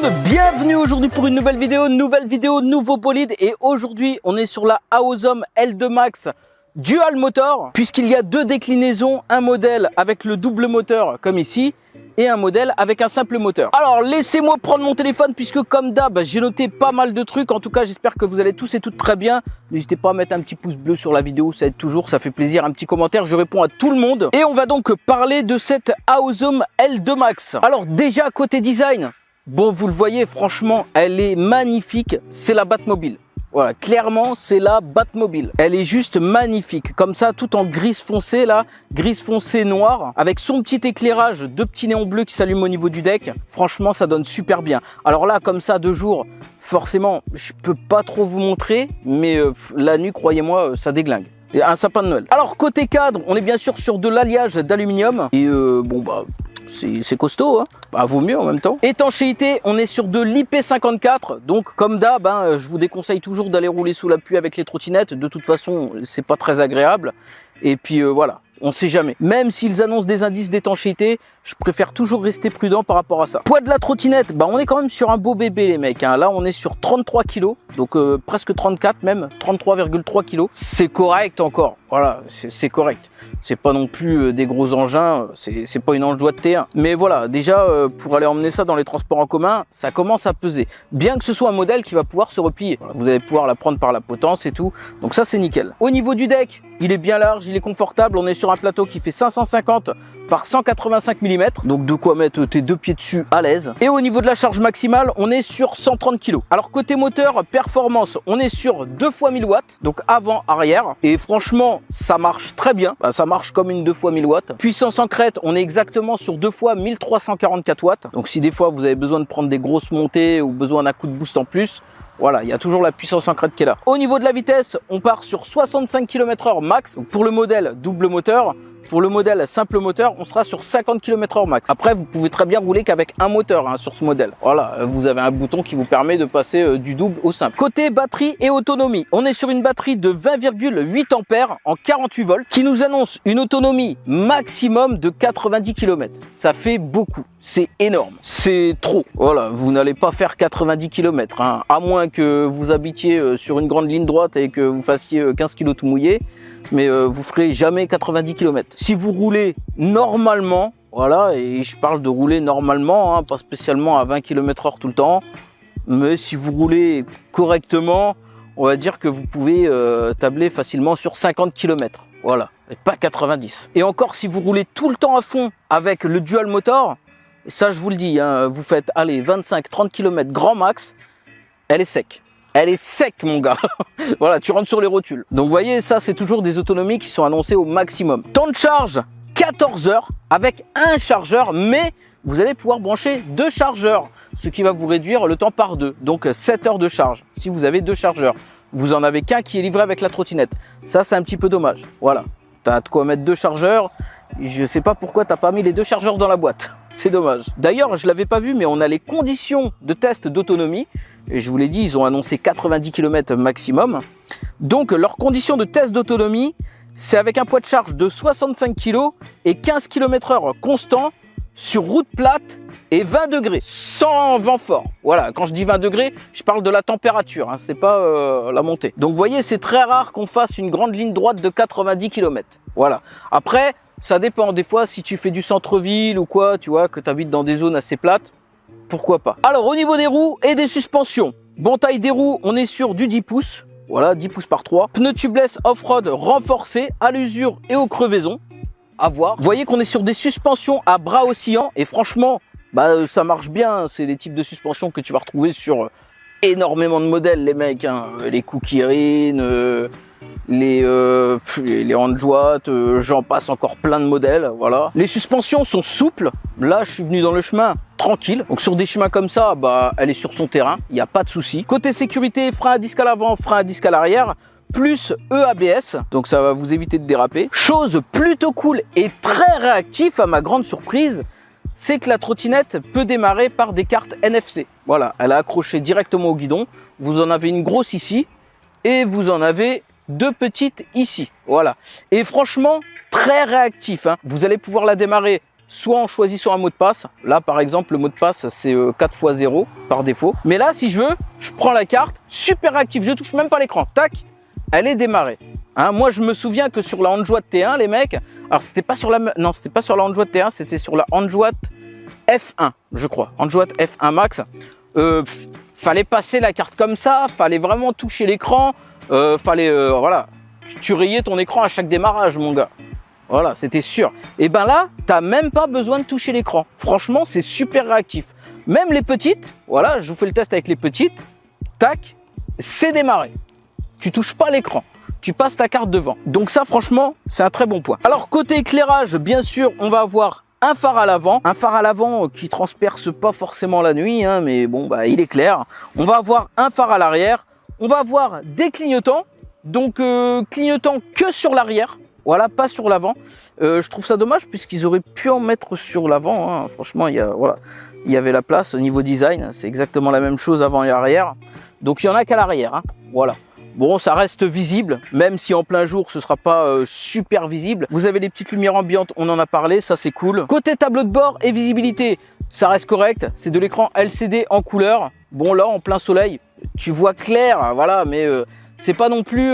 monde, bienvenue aujourd'hui pour une nouvelle vidéo, nouveau bolide. Et aujourd'hui on est sur la Aosom L2 Max Dual Motor, puisqu'il y a deux déclinaisons, un modèle avec le double moteur comme ici et un modèle avec un simple moteur. Alors laissez-moi prendre mon téléphone puisque comme d'hab j'ai noté pas mal de trucs. En tout cas j'espère que vous allez tous et toutes très bien. N'hésitez pas à mettre un petit pouce bleu sur la vidéo, ça aide toujours, ça fait plaisir, un petit commentaire, je réponds à tout le monde. Et on va donc parler de cette Aosom L2 Max. Alors déjà côté design, bon vous le voyez franchement elle est magnifique, c'est la Batmobile. Voilà, clairement c'est la Batmobile. Elle est juste magnifique, comme ça, tout en grise foncée là, grise foncée noire, avec son petit éclairage, deux petits néons bleus qui s'allument au niveau du deck. Franchement, ça donne super bien. Alors là, comme ça, de jour, forcément, je peux pas trop vous montrer, mais la nuit, croyez-moi, ça déglingue. Et un sapin de Noël. Alors côté cadre, on est bien sûr sur de l'alliage d'aluminium et bon bah c'est costaud, hein, bah, vaut mieux en même temps. Étanchéité, on est sur de l'IP54, donc comme d'hab, hein, je vous déconseille toujours d'aller rouler sous la pluie avec les trottinettes. De toute façon, c'est pas très agréable. Et puis voilà, on sait jamais. Même s'ils annoncent des indices d'étanchéité, je préfère toujours rester prudent par rapport à ça. Poids de la trottinette, bah on est quand même sur un beau bébé les mecs. Hein. Là on est sur 33 kg, donc presque 34 même, 33,3 kg. C'est correct encore, voilà, c'est correct. C'est pas non plus des gros engins, c'est pas une Enjoie de T1. Mais voilà, déjà pour aller emmener ça dans les transports en commun, ça commence à peser. Bien que ce soit un modèle qui va pouvoir se replier. Voilà, vous allez pouvoir la prendre par la potence et tout, donc ça c'est nickel. Au niveau du deck, il est bien large, il est confortable. On est sur un plateau qui fait 550 par 185 mm, donc de quoi mettre tes deux pieds dessus à l'aise. Et au niveau de la charge maximale, on est sur 130 kg. Alors côté moteur, performance, on est sur 2 fois 1000 watts, donc avant, arrière. Et franchement, ça marche très bien. Bah, ça marche comme une 2 fois 1000 watts. Puissance en crête, on est exactement sur 2 fois 1344 watts. Donc si des fois vous avez besoin de prendre des grosses montées ou besoin d'un coup de boost en plus, voilà, il y a toujours la puissance en crête qui est là. Au niveau de la vitesse, on part sur 65 km/h max. Donc pour le modèle double moteur, pour le modèle simple moteur, on sera sur 50 km/h max. Après, vous pouvez très bien rouler qu'avec un moteur hein, sur ce modèle. Voilà, vous avez un bouton qui vous permet de passer du double au simple. Côté batterie et autonomie, on est sur une batterie de 20,8 ampères en 48 volts qui nous annonce une autonomie maximum de 90 km. Ça fait beaucoup. C'est énorme, c'est trop. Voilà, vous n'allez pas faire 90 km, hein, à moins que vous habitiez sur une grande ligne droite et que vous fassiez 15 kg tout mouillé, mais vous ferez jamais 90 km. Si vous roulez normalement, voilà, et je parle de rouler normalement, hein, pas spécialement à 20 km/h tout le temps, mais si vous roulez correctement, on va dire que vous pouvez tabler facilement sur 50 km. Voilà, et pas 90. Et encore, si vous roulez tout le temps à fond avec le dual motor, ça je vous le dis, hein, vous faites allez 25-30 km grand max, elle est sec. Elle est sec mon gars. Voilà, tu rentres sur les rotules. Donc vous voyez, ça c'est toujours des autonomies qui sont annoncées au maximum. Temps de charge, 14 heures avec un chargeur, mais vous allez pouvoir brancher deux chargeurs, ce qui va vous réduire le temps par deux. Donc 7 heures de charge, si vous avez deux chargeurs. Vous en avez qu'un qui est livré avec la trottinette. Ça c'est un petit peu dommage. Voilà, tu as de quoi mettre deux chargeurs. Je sais pas pourquoi t'as pas mis les deux chargeurs dans la boîte. C'est dommage. D'ailleurs, je l'avais pas vu, mais on a les conditions de test d'autonomie. Et je vous l'ai dit, ils ont annoncé 90 km maximum. Donc, leurs conditions de test d'autonomie, c'est avec un poids de charge de 65 kg et 15 km/h constant sur route plate et 20 degrés, sans vent fort. Voilà, quand je dis 20 degrés, je parle de la température, hein, c'est pas la montée. Donc, vous voyez, c'est très rare qu'on fasse une grande ligne droite de 90 km. Voilà. Après, ça dépend, des fois si tu fais du centre-ville ou quoi, tu vois, que tu habites dans des zones assez plates, pourquoi pas. Alors au niveau des roues et des suspensions, bon taille des roues, on est sur du 10 pouces, voilà 10 pouces par 3. Pneus tubeless off-road renforcés à l'usure et aux crevaisons, à voir. Vous voyez qu'on est sur des suspensions à bras oscillants et franchement, bah ça marche bien, c'est les types de suspensions que tu vas retrouver sur énormément de modèles les mecs, hein. Les Kukirin, les Enjoie, j'en passe encore plein de modèles, voilà. Les suspensions sont souples, là je suis venu dans le chemin tranquille, donc sur des chemins comme ça, bah elle est sur son terrain, il n'y a pas de souci. Côté sécurité, frein à disque à l'avant, frein à disque à l'arrière, plus EABS, donc ça va vous éviter de déraper. Chose plutôt cool et très réactif à ma grande surprise, c'est que la trottinette peut démarrer par des cartes NFC. Voilà, elle est accrochée directement au guidon, vous en avez une grosse ici, et vous en avez deux petites ici, voilà. Et franchement, très réactif, hein. Vous allez pouvoir la démarrer soit en choisissant un mot de passe. Là, par exemple, le mot de passe, c'est 4x0 par défaut. Mais là, si je veux, je prends la carte, super réactive, je touche même pas l'écran. Tac, elle est démarrée. Hein, moi, je me souviens que sur la Android T1, les mecs, alors c'était pas sur la, non, c'était pas sur la Android T1, c'était sur la Android F1, je crois, Android F1 Max. Fallait passer la carte comme ça, fallait vraiment toucher l'écran, voilà, tu rayais ton écran à chaque démarrage, mon gars. Voilà, c'était sûr. Et ben là, t'as même pas besoin de toucher l'écran. Franchement, c'est super réactif. Même les petites, voilà, je vous fais le test avec les petites, tac, c'est démarré. Tu touches pas l'écran. Tu passes ta carte devant. Donc ça, franchement, c'est un très bon point. Alors, côté éclairage, bien sûr, on va avoir un phare à l'avant. Un phare à l'avant qui transperce pas forcément la nuit, hein, mais bon, bah, il est clair. On va avoir un phare à l'arrière. On va avoir des clignotants. Donc, clignotants que sur l'arrière. Voilà, pas sur l'avant. Je trouve ça dommage puisqu'ils auraient pu en mettre sur l'avant. Hein. Franchement, il y avait la place au niveau design. C'est exactement la même chose avant et arrière. Donc, il y en a qu'à l'arrière. Hein. Voilà. Bon, ça reste visible, même si en plein jour, ce sera pas super visible. Vous avez les petites lumières ambiantes, on en a parlé, ça c'est cool. Côté tableau de bord et visibilité, ça reste correct. C'est de l'écran LCD en couleur. Bon, là, en plein soleil, tu vois clair, voilà, mais c'est pas non plus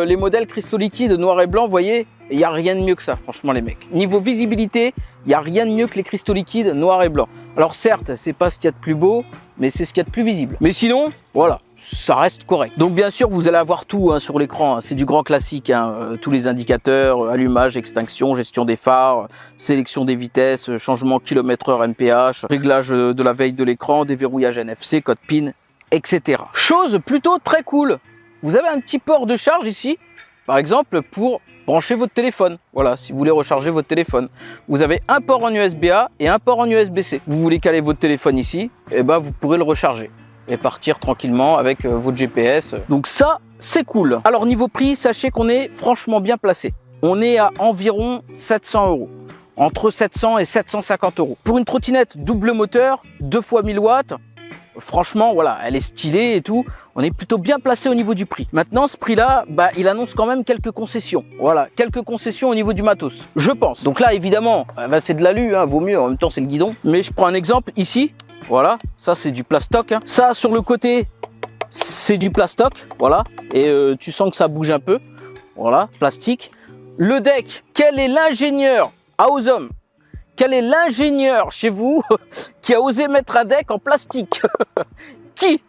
les modèles cristaux liquides noir et blanc, vous voyez. Il n'y a rien de mieux que ça, franchement, les mecs. Niveau visibilité, il n'y a rien de mieux que les cristaux liquides noir et blanc. Alors certes, c'est pas ce qu'il y a de plus beau, mais c'est ce qu'il y a de plus visible. Mais sinon, voilà. Ça reste correct. Donc bien sûr, vous allez avoir tout hein, sur l'écran. Hein. C'est du grand classique. Hein. Tous les indicateurs, allumage, extinction, gestion des phares, sélection des vitesses, changement km/h MPH, réglage de la veille de l'écran, déverrouillage NFC, code PIN, etc. Chose plutôt très cool. Vous avez un petit port de charge ici, par exemple, pour brancher votre téléphone. Voilà, si vous voulez recharger votre téléphone. Vous avez un port en USB-A et un port en USB-C. Vous voulez caler votre téléphone ici, et ben vous pourrez le recharger et partir tranquillement avec votre GPS. Donc ça, c'est cool. Alors niveau prix, sachez qu'on est franchement bien placé. On est à environ 700 €. Entre 700 et 750 €. Pour une trottinette double moteur, 2 fois 1000 watts, franchement, voilà, elle est stylée et tout. On est plutôt bien placé au niveau du prix. Maintenant, ce prix-là, bah, il annonce quand même quelques concessions. Voilà, quelques concessions au niveau du matos, je pense. Donc là, évidemment, bah, c'est de l'alu, hein, vaut mieux. En même temps, c'est le guidon. Mais je prends un exemple ici. Voilà, ça c'est du plastoc. Hein. Ça sur le côté, c'est du plastoc. Voilà, et tu sens que ça bouge un peu. Voilà, plastique. Le deck, quel est l'ingénieur à Ozom? Quel est l'ingénieur chez vous qui a osé mettre un deck en plastique? Qui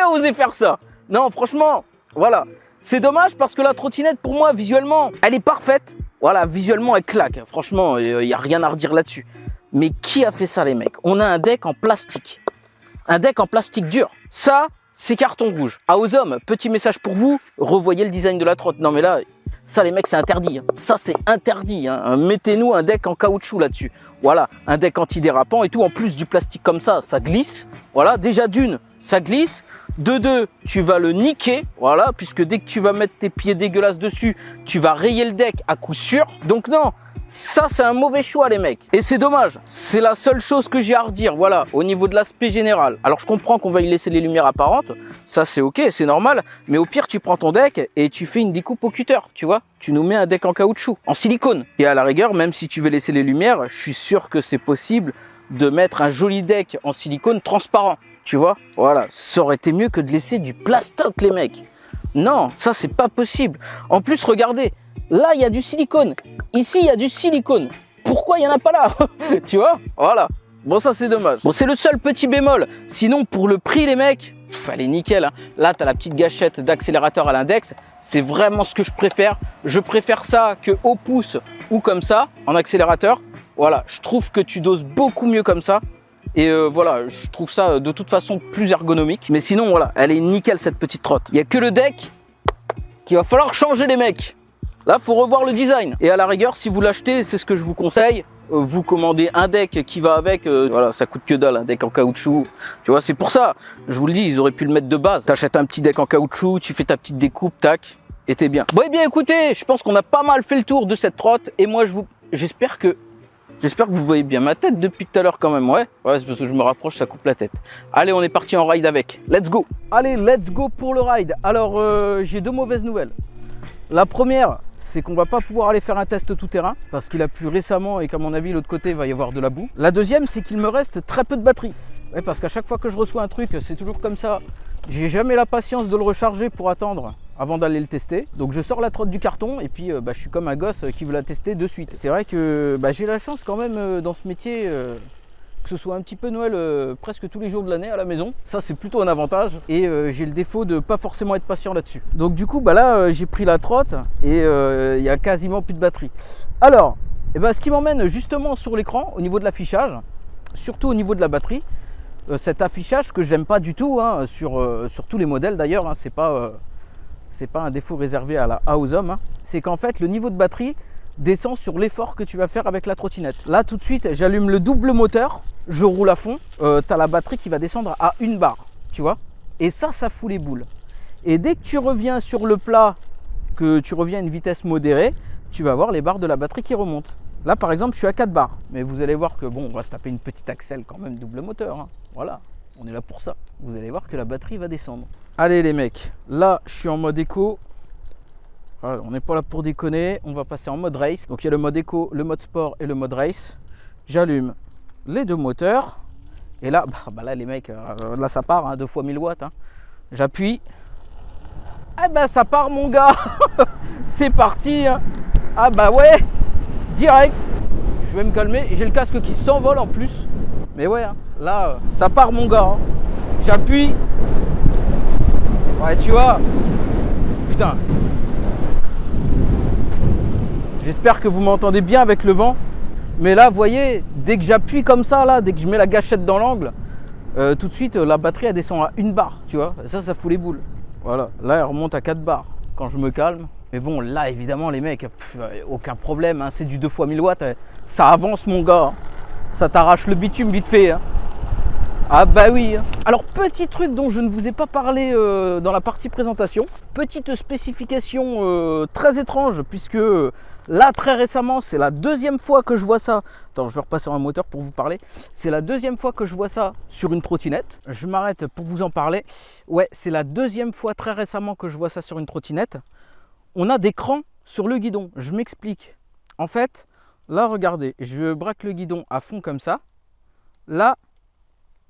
a osé faire ça? Non, franchement, voilà. C'est dommage parce que la trottinette, pour moi, visuellement, elle est parfaite. Voilà, visuellement, elle claque. Franchement, il n'y a rien à redire là-dessus. Mais qui a fait ça, les mecs? On a un deck en plastique. Un deck en plastique dur. Ça, c'est carton rouge. À Ozom, petit message pour vous, revoyez le design de la trotte. Non mais là, ça les mecs, c'est interdit. Hein. Ça, c'est interdit. Hein. Mettez-nous un deck en caoutchouc là-dessus. Voilà, un deck antidérapant et tout. En plus du plastique comme ça glisse. Voilà, déjà d'une, ça glisse. De deux, tu vas le niquer. Voilà, puisque dès que tu vas mettre tes pieds dégueulasses dessus, tu vas rayer le deck à coup sûr. Donc non, ça c'est un mauvais choix les mecs. Et c'est dommage, c'est la seule chose que j'ai à redire, voilà, au niveau de l'aspect général. Alors je comprends qu'on va y laisser les lumières apparentes, ça c'est ok, c'est normal. Mais au pire tu prends ton deck et tu fais une découpe au cutter, tu vois. Tu nous mets un deck en caoutchouc, en silicone. Et à la rigueur, même si tu veux laisser les lumières, je suis sûr que c'est possible de mettre un joli deck en silicone transparent, tu vois. Voilà, ça aurait été mieux que de laisser du plastoc les mecs. Non, ça c'est pas possible. En plus regardez, là il y a du silicone. Ici, il y a du silicone. Pourquoi il n'y en a pas là? Tu vois? Voilà. Bon, ça, c'est dommage. Bon, c'est le seul petit bémol. Sinon, pour le prix, les mecs, elle est nickel. Hein. Là, tu as la petite gâchette d'accélérateur à l'index. C'est vraiment ce que je préfère. Je préfère ça que au pouce ou comme ça, en accélérateur. Voilà, je trouve que tu doses beaucoup mieux comme ça. Et voilà, je trouve ça de toute façon plus ergonomique. Mais sinon, voilà, elle est nickel, cette petite trotte. Il n'y a que le deck qu'il va falloir changer, les mecs. Là, faut revoir le design. Et à la rigueur, si vous l'achetez, c'est ce que je vous conseille. Vous commandez un deck qui va avec. Voilà, ça coûte que dalle, un deck en caoutchouc. Tu vois, c'est pour ça. Je vous le dis, ils auraient pu le mettre de base. T'achètes un petit deck en caoutchouc, tu fais ta petite découpe, tac, et t'es bien. Bon, eh bien, écoutez, je pense qu'on a pas mal fait le tour de cette trotte. Et moi, j'espère que vous voyez bien ma tête depuis tout à l'heure quand même. Ouais, c'est parce que je me rapproche, ça coupe la tête. Allez, on est parti en ride avec. Let's go. Allez, let's go pour le ride. Alors, j'ai deux mauvaises nouvelles. La première, c'est qu'on va pas pouvoir aller faire un test tout terrain parce qu'il a plu récemment et qu'à mon avis l'autre côté il va y avoir de la boue. La deuxième, c'est qu'il me reste très peu de batterie. Ouais, parce qu'à chaque fois que je reçois un truc, c'est toujours comme ça. J'ai jamais la patience de le recharger pour attendre avant d'aller le tester. Donc je sors la trotte du carton et puis je suis comme un gosse qui veut la tester de suite. C'est vrai que j'ai la chance quand même dans ce métier que ce soit un petit peu Noël presque tous les jours de l'année à la maison. Ça c'est plutôt un avantage et j'ai le défaut de pas forcément être patient là-dessus. Donc du coup là j'ai pris la trotte et il y a quasiment plus de batterie. Alors ce qui m'emmène justement sur l'écran au niveau de l'affichage, surtout au niveau de la batterie, cet affichage que j'aime pas du tout sur tous les modèles d'ailleurs, c'est pas un défaut réservé à la AOSOM, c'est qu'en fait le niveau de batterie descend sur l'effort que tu vas faire avec la trottinette. Là tout de suite j'allume le double moteur, je roule à fond, tu as la batterie qui va descendre à 1 barre, tu vois, et ça fout les boules. Et dès que tu reviens sur le plat, que tu reviens à une vitesse modérée, tu vas voir les barres de la batterie qui remontent. Là par exemple je suis à 4 barres, mais vous allez voir que bon, on va se taper une petite accel quand même double moteur, voilà, on est là pour ça. Vous allez voir que la batterie va descendre. Allez les mecs, là je suis en mode éco. Voilà, on n'est pas là pour déconner, on va passer en mode race. Donc il y a le mode éco, le mode sport et le mode race. J'allume les deux moteurs. Et là, là les mecs, là ça part, 2 fois 1000 watts. J'appuie. Ça part mon gars. C'est parti. Ah bah ouais, direct. Je vais me calmer. J'ai le casque qui s'envole en plus. Mais ouais, là, ça part mon gars. J'appuie. Ouais, tu vois. Putain. J'espère que vous m'entendez bien avec le vent. Mais là, vous voyez, dès que j'appuie comme ça, là, dès que je mets la gâchette dans l'angle, tout de suite, la batterie, elle descend à 1 barre, tu vois. Et ça fout les boules. Voilà, là, elle remonte à 4 barres quand je me calme. Mais bon, là, évidemment, les mecs, aucun problème. C'est du 2 fois 1000 watts. Ça avance, mon gars. Ça t'arrache le bitume vite fait. Ah bah oui. Alors petit truc dont je ne vous ai pas parlé dans la partie présentation, petite spécification très étrange puisque là très récemment c'est la deuxième fois que je vois ça. Attends, je vais repasser en moteur pour vous parler. C'est la deuxième fois que je vois ça sur une trottinette. Je m'arrête pour vous en parler. Ouais, c'est la deuxième fois très récemment que je vois ça sur une trottinette. On a des crans sur le guidon. Je m'explique. En fait, là regardez, je braque le guidon à fond comme ça. Là,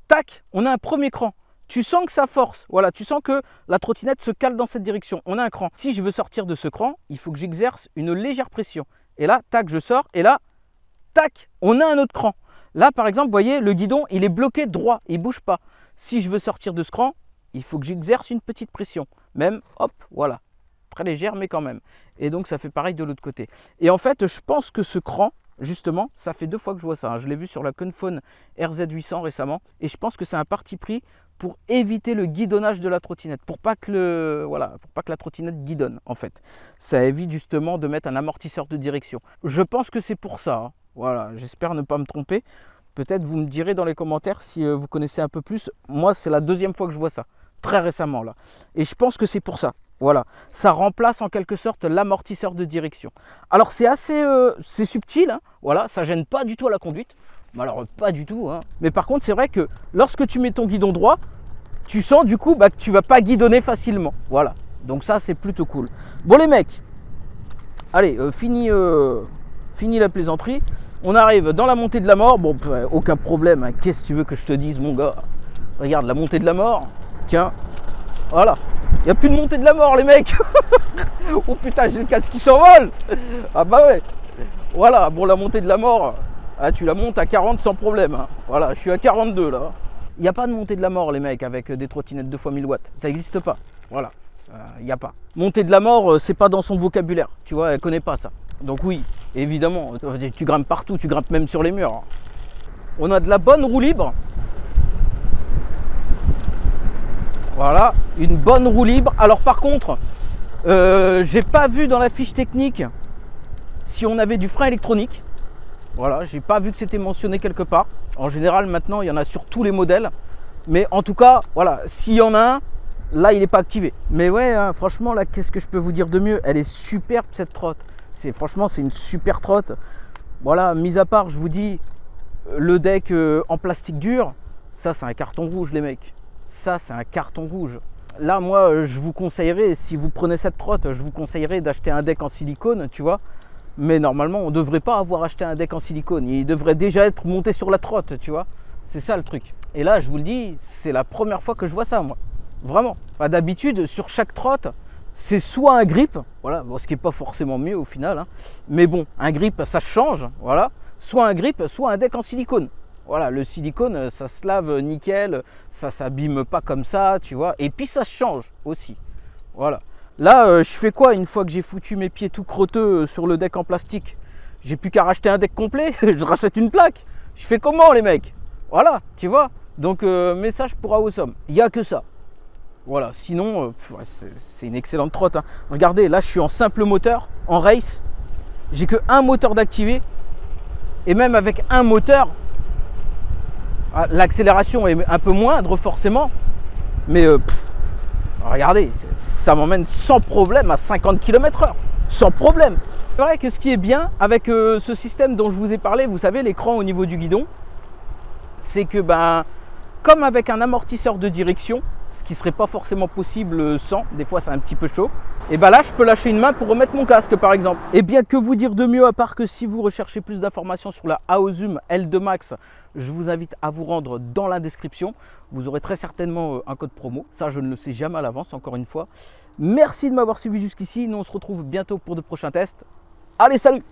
tac, on a un premier cran. Tu sens que ça force. Voilà, tu sens que la trottinette se cale dans cette direction. On a un cran. Si je veux sortir de ce cran, il faut que j'exerce une légère pression. Et là, tac, je sors. Et là, tac, on a un autre cran. Là, par exemple, vous voyez, le guidon, il est bloqué droit. Il ne bouge pas. Si je veux sortir de ce cran, il faut que j'exerce une petite pression. Même, hop, voilà. Très légère, mais quand même. Et donc, ça fait pareil de l'autre côté. Et en fait, je pense que ce cran, justement, ça fait 2 fois que je vois ça. Je l'ai vu sur la Kunphone RZ800 récemment. Et je pense que c'est un parti pris pour éviter le guidonnage de la trottinette. Pour pas que la trottinette guidonne, en fait. Ça évite justement de mettre un amortisseur de direction. Je pense que c'est pour ça. Voilà, j'espère ne pas me tromper. Peut-être vous me direz dans les commentaires si vous connaissez un peu plus. Moi, c'est la deuxième fois que je vois ça. Très récemment, là. Et je pense que c'est pour ça. Voilà, ça remplace en quelque sorte l'amortisseur de direction. Alors c'est assez c'est subtil, voilà, ça gêne pas du tout à la conduite. Alors pas du tout, mais par contre c'est vrai que lorsque tu mets ton guidon droit, tu sens du coup que tu vas pas guidonner facilement. Voilà, donc ça c'est plutôt cool. Bon les mecs, allez, fini la plaisanterie. On arrive dans la montée de la mort. Bon, aucun problème, qu'est-ce que tu veux que je te dise mon gars? Regarde la montée de la mort, tiens, voilà. Il n'y a plus de montée de la mort les mecs. Oh putain, j'ai le casque qui s'envole. Ah bah ouais. Voilà, bon la montée de la mort, tu la montes à 40 sans problème. Voilà, je suis à 42 là. Il n'y a pas de montée de la mort les mecs avec des trottinettes 2 fois 1000 watts. Ça n'existe pas. Voilà, il n'y a pas. Montée de la mort, c'est pas dans son vocabulaire. Tu vois, elle connaît pas ça. Donc oui, évidemment, tu grimpes partout, tu grimpes même sur les murs. On a de la bonne roue libre. Voilà, une bonne roue libre. Alors par contre, j'ai pas vu dans la fiche technique si on avait du frein électronique. Voilà, j'ai pas vu que c'était mentionné quelque part. En général, maintenant, il y en a sur tous les modèles. Mais en tout cas, voilà, s'il y en a un, là, il n'est pas activé. Mais ouais, franchement, là, qu'est-ce que je peux vous dire de mieux? Elle est superbe cette trotte. Franchement, c'est une super trotte. Voilà, mis à part, je vous dis, le deck en plastique dur, ça, c'est un carton rouge, les mecs. Ça, c'est un carton rouge. Là, moi, je vous conseillerais, si vous prenez cette trotte, je vous conseillerais d'acheter un deck en silicone, tu vois. Mais normalement, on ne devrait pas avoir acheté un deck en silicone. Il devrait déjà être monté sur la trotte, tu vois. C'est ça le truc. Et là, je vous le dis, c'est la première fois que je vois ça, moi. Vraiment. Enfin, d'habitude, sur chaque trotte, c'est soit un grip, voilà, bon, ce qui n'est pas forcément mieux au final. Hein. Mais bon, un grip, ça change, voilà. Soit un grip, soit un deck en silicone. Voilà, le silicone, ça se lave nickel, ça s'abîme pas comme ça, tu vois. Et puis ça change aussi. Voilà. Là, je fais quoi une fois que j'ai foutu mes pieds tout crotteux sur le deck en plastique? J'ai plus qu'à racheter un deck complet, je rachète une plaque. Je fais comment les mecs? Voilà, tu vois. Donc, message pour Awesome, il n'y a que ça. Voilà, sinon, c'est une excellente trotte. Hein. Regardez, là, je suis en simple moteur, en race. J'ai que un moteur d'activer. Et même avec un moteur, l'accélération est un peu moindre forcément, mais regardez, ça m'emmène sans problème à 50 km/h, sans problème. C'est vrai que ce qui est bien avec ce système dont je vous ai parlé, vous savez, l'écran au niveau du guidon, c'est que comme avec un amortisseur de direction, ce qui serait pas forcément possible sans, des fois c'est un petit peu chaud, et là je peux lâcher une main pour remettre mon casque par exemple. Et bien que vous dire de mieux, à part que si vous recherchez plus d'informations sur la Aosum L2 Max, je vous invite à vous rendre dans la description. Vous aurez très certainement un code promo, ça je ne le sais jamais à l'avance encore une fois. Merci de m'avoir suivi jusqu'ici, nous on se retrouve bientôt pour de prochains tests. Allez, salut!